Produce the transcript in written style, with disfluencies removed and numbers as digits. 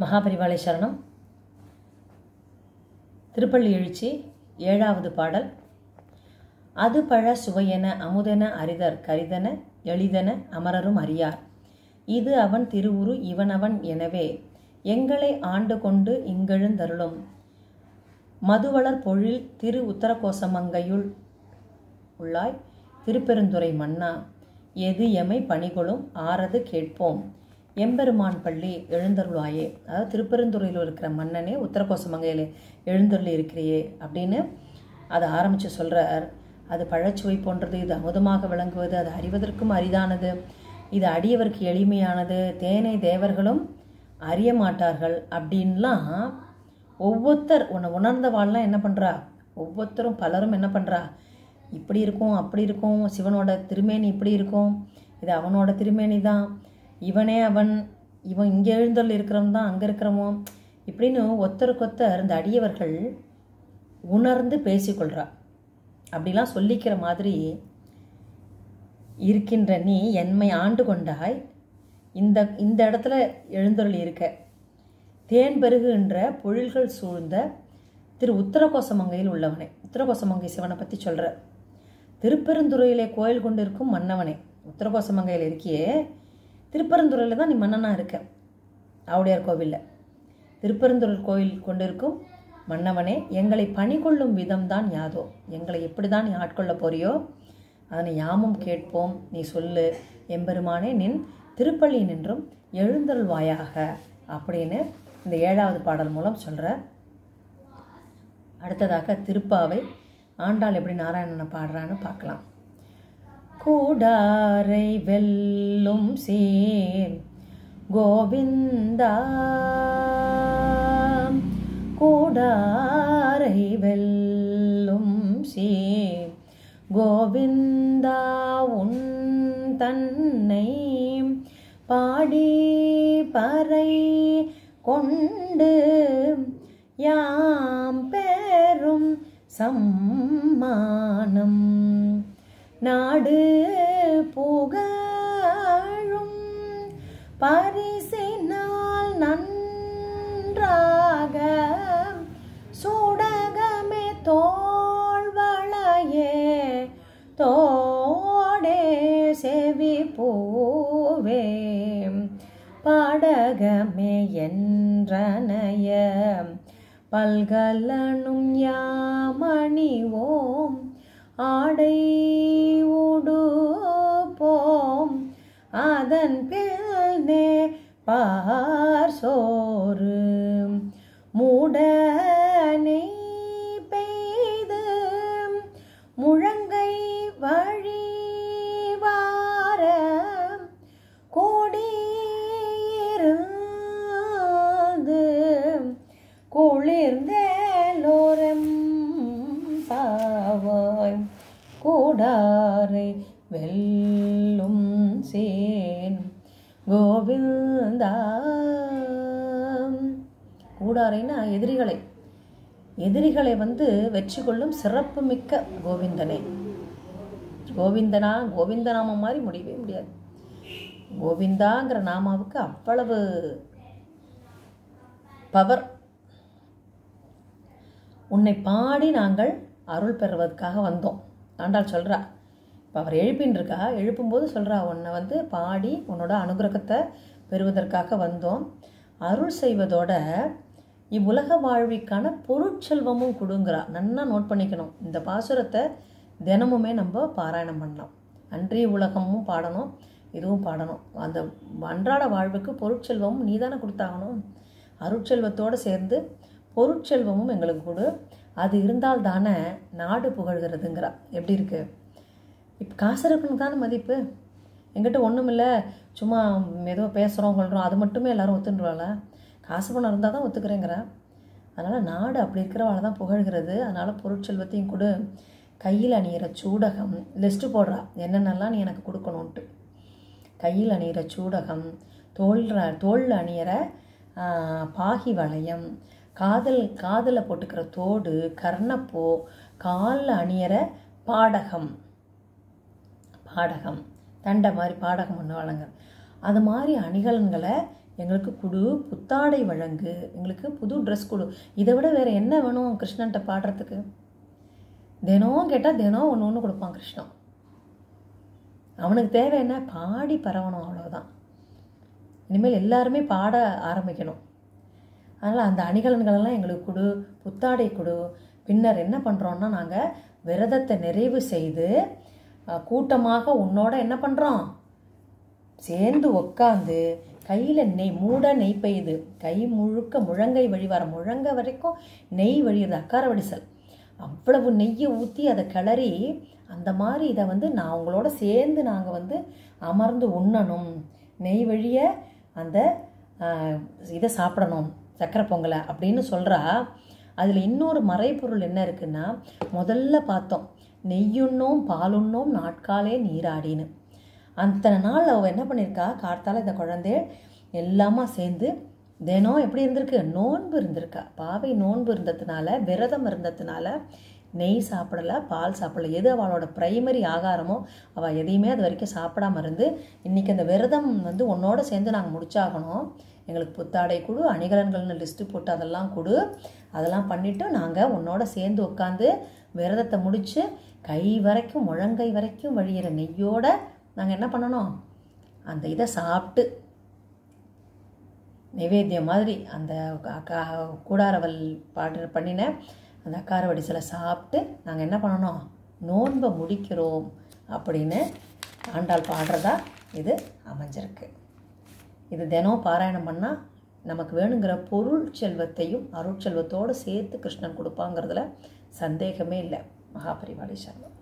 மகாபரிவாளை சரணம். திருப்பள்ளி எழுச்சி 7வது பாடல். அது பழ சுவையென அமுதென அரிதர் கரிதென எளிதென அமரரும் அறியார். இது அவன் திருவுரு இவனவன் எனவே எங்களை ஆண்டு கொண்டு இங்கெழுந்தருளும் மதுவளர் பொழில் திரு உத்தரகோசமங்கையுள் உள்ளாய் திருப்பெருந்துறை மன்னா எது எமை பணிகொளும் ஆறது கேட்போம் எம்பெருமான் பள்ளி எழுந்தருளாயே. அதாவது திருப்பெருந்துறையில் இருக்கிற மன்னனே உத்தரகோசமங்கையில் எழுந்தருளி இருக்கிறியே அப்படின்னு அதை ஆரம்பித்து சொல்கிறார். அது பழச்சுவை போன்றது, இது அமுதமாக விளங்குவது, அது அறிவதற்கும் அரிதானது, இது அடியவருக்கு எளிமையானது, தேனை தேவர்களும் அறிய மாட்டார்கள் அப்படின்லாம் ஒவ்வொருத்தர் உணர்ந்தவாள்லாம் என்ன பண்ணுறா, ஒவ்வொருத்தரும் பலரும் என்ன பண்ணுறா, இப்படி இருக்கும் அப்படி இருக்கும், சிவனோட திருமேனி இப்படி இருக்கும், இது அவனோட திருமேனி தான், இவனே அவன், இவன் இங்கே எழுந்தருள் இருக்கிறவன் தான் அங்கே இருக்கிறவோ இப்படின்னு ஒருத்தருக்கொத்தர் இந்த அடியவர்கள் உணர்ந்து பேசிக்கொள்கிறா. அப்படிலாம் சொல்லிக்கிற மாதிரி இருக்கின்ற நீ என்னை ஆண்டு கொண்டாய், இந்த இடத்துல எழுந்தருள் இருக்க, தேன் பெருகுகின்ற பொழில்கள் சூழ்ந்த திரு உத்தரகோசமங்கையில் உள்ளவனே. உத்தரகோசமங்கை சிவனை பற்றி சொல்கிற. திருப்பெருந்துறையிலே கோயில் கொண்டு இருக்கும் மன்னவனே, உத்தரகோசமங்கையில் இருக்கியே, திருப்பெருந்துறையில் தான் நீ மன்னனாக இருக்க. ஆவுடையார் கோவிலில் திருப்பெருந்துறை கோயில் கொண்டிருக்கும் மன்னவனே, எங்களை பணி கொள்ளும் விதம்தான் யாதோ, எங்களை எப்படி தான் நீ ஆட்கொள்ள போறியோ அதனை யாமும் கேட்போம், நீ சொல்லு எம்பெருமானே, நின் திருப்பள்ளி நின்றும் எழுந்தருள்வாயாக அப்படின்னு இந்த 7வது பாடல் மூலம் சொல்கிற. அடுத்ததாக திருப்பாவை ஆண்டாள் எப்படி நாராயணனை பாடுறான்னு பார்க்கலாம். கூடாரை வெல்லும் சீர் கோவிந்தா, கூடாரை வெல்லும் சீர் கோவிந்தா, உன் தன்னை பாடி பறை கொண்டு யாம் பெரும் சம்மானம் நாடு புகழும் பரிசினால் நன்றாக சூடகமே தோள்வளையே தோடே செவி பூவே பாடகமே என்றனைய பல்கலனும் யாமணிவோம் ஆடை உடுப்போம் அதன் பின்னே பார் சோறு மூடனை பெய்து முழங்கை வழிவார கூடியிருந்து குளிர்ந்தேலோரம் பாவாய் கூடாரை வெல்லும் சேன் கோவிந்தா. கூடாரைன்னா எதிரிகளை வெற்றி கொள்ளும் சிறப்பு மிக்க கோவிந்தனே. கோவிந்த நாமம் மாதிரி முடியவே முடியாது. கோவிந்தாங்கிற நாமாவுக்கு அவ்வளவு பவர். உன்னை பாடி நாங்கள் அருள் பெறுவதற்காக வந்தோம் ஆண்டாள் சொல்கிறா. இப்போ அவர் எழுப்பின்றிருக்கா, எழுப்பும்போது சொல்கிறா, உன்னை பாடி உன்னோட அனுகிரகத்தை பெறுவதற்காக வந்தோம், அருள் செய்வதோட இவ்வுலக வாழ்விற்கான பொருட்செல்வமும் கொடுங்கிறா. நன்னா நோட் பண்ணிக்கணும். இந்த பாசுரத்தை தினமுமே நம்ம பாராயணம் பண்ணலாம். அன்றைய உலகமும் பாடணும், இதுவும் பாடணும். அந்த அன்றாட வாழ்வுக்கு பொருட்செல்வமும் நீ தானே கொடுத்தாகணும். அருட்செல்வத்தோடு சேர்ந்து பொருட்செல்வமும் எங்களுக்கு கொடு, அது இருந்தால் தானே நாடு புகழ்கிறதுங்கிறா. எப்படி இருக்குது? இப்போ காசு இருக்குன்னு தானே மதிப்பு. எங்கிட்ட ஒன்றும் இல்லை, சும்மா ஏதோ பேசுகிறோம் கொள்கிறோம், அது மட்டுமே எல்லோரும் ஒத்துன்றாள. காசு பணம் இருந்தால் தான் ஒத்துக்கிறேங்கிறா. அதனால் நாடு அப்படி இருக்கிறவாள் தான் புகழ்கிறது. அதனால் பொருட்செல்வத்தையும் கொடு. கையில் அணியிற சூடகம் லிஸ்ட்டு போடுறா, என்னென்னலாம் நீ எனக்கு கொடுக்கணுன்ட்டு. கையில் அணியிற சூடகம், தோளில் அணியிற பாகி வளையம், காதில் போட்டுக்கிற தோடு, கர்ணப்பூ, காலில் அணியிற பாடகம் தண்டை மாதிரி பாடகம் ஒன்று வழங்க. அது மாதிரி அணிகலன்களை எங்களுக்கு கொடு, புத்தாடை வழங்கு, எங்களுக்கு புது ட்ரெஸ் கொடு. இதை விட வேறு என்ன வேணும் கிருஷ்ணன்ட்ட பாடுறதுக்கு? தினம் கேட்டால் தினம் ஒன்று ஒன்று கொடுப்பான் கிருஷ்ணன். அவனுக்கு தேவை என்ன? பாடி பரவணும், அவ்வளோதான். இனிமேல் எல்லாருமே பாட ஆரம்பிக்கணும். அதனால் அந்த அணிகலன்களெல்லாம் எங்களுக்கு கொடு, புத்தாடை கொடு. பின்னர் என்ன பண்ணுறோன்னா, நாங்கள் விரதத்தை நிறைவு செய்து கூட்டமாக உன்னோட என்ன பண்ணுறோம், சேர்ந்து உக்காந்து கையில் நெய் பெய்யுது, கை முழுக்க முழங்கை வழிவார, முழங்கை வரைக்கும் நெய் வழியுது, அக்கார வடிசல். அவ்வளவு நெய்யை ஊற்றி அதை கிளறி அந்த மாதிரி இதை நான் உங்களோட சேர்ந்து நாங்கள் அமர்ந்து உண்ணணும், நெய் வழிய அந்த இதை சாப்பிடணும், சக்கரை பொங்கலை அப்படின்னு சொல்கிறா. அதில் இன்னொரு மறைப்பொருள் என்ன இருக்குன்னா, முதல்ல பார்த்தோம் நெய்யுண்ணோம் பாலுண்ணோம் நாட்காலே நீராடின்னு. அத்தனை நாள் அவள் என்ன பண்ணியிருக்கா, கார்த்தால இந்த குழந்தை எல்லாமா சேர்ந்து தினம் எப்படி இருந்திருக்கு, நோன்பு இருந்திருக்கா. பாவை நோன்பு இருந்ததுனால, விரதம் இருந்ததுனால நெய் சாப்பிடலை, பால் சாப்பிடலை. எது அவளோட ப்ரைமரி ஆகாரமோ அவள் எதையுமே அது வரைக்கும் சாப்பிடாமல் இருந்து, இன்றைக்கி அந்த விரதம் உன்னோட சேர்ந்து நாங்கள் முடிச்சாகணும், எங்களுக்கு புத்தாடை கொடு, அணிகலன்கள்னு லிஸ்ட்டு போட்டு அதெல்லாம் கொடு, அதெல்லாம் பண்ணிவிட்டு நாங்கள் உன்னோட சேர்ந்து உட்காந்து விரதத்தை முடித்து கை வரைக்கும் முழங்கை வரைக்கும் வழியிற நெய்யோடு நாங்கள் என்ன பண்ணணும், அந்த இதை சாப்பிட்டு நைவேத்தியம் மாதிரி அந்த கூடாரவல் பண்ணின அந்த அக்கார வடிசலை சாப்பிட்டு நாங்கள் என்ன பண்ணணும், நோன்பை முடிக்கிறோம் அப்படின்னு ஆண்டாள் பாடுறதா இது அமைஞ்சிருக்கு. இது தினம் பாராயணம் பண்ணால் நமக்கு வேணுங்கிற பொருள் செல்வத்தையும் அருட்செல்வத்தோடு சேர்த்து கிருஷ்ணன் கொடுப்பாங்கிறதுல சந்தேகமே இல்லை. மகாபரிவாளி சரணம்.